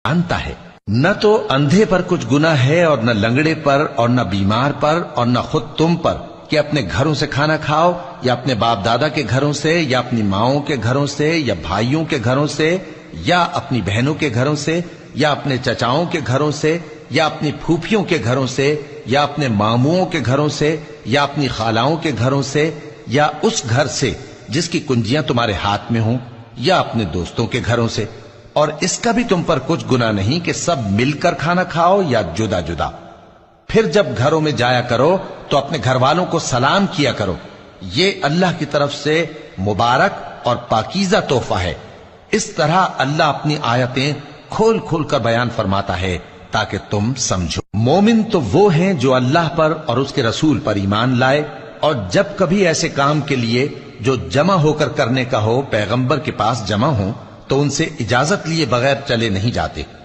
जानता है। न तो अंधे पर कुछ गुनाह है और न लंगड़े पर और न बीमार पर और न खुद तुम पर कि अपने घरों से खाना खाओ या अपने बाप दादा के घरों से या अपनी माओं के घरों से या भाइयों के घरों से या अपनी बहनों के घरों से या अपने चचाओं के घरों से या अपनी फूफियों के घरों से या अपने मामुओं के घरों से या अपनी खालाओं के घरों से या उस घर से जिसकी कुंजियां तुम्हारे हाथ में हों या अपने दोस्तों के घरों से। और इसका भी तुम पर कुछ गुनाह नहीं कि सब मिलकर खाना खाओ या जुदा जुदा। फिर जब घरों में जाया करो तो अपने घर वालों को सलाम किया करो। ये अल्लाह की तरफ से मुबारक और पाकीज़ा तोहफा है। इस तरह अल्लाह अपनी आयतें खोल खोल कर बयान फरमाता है ताकि तुम समझो। मोमिन तो वो हैं जो अल्लाह पर और उसके रसूल पर ईमान लाए और जब कभी ऐसे काम के लिए जो जमा होकर करने का हो पैगंबर के पास जमा हो तो उनसे इजाजत लिए बगैर चले नहीं जाते।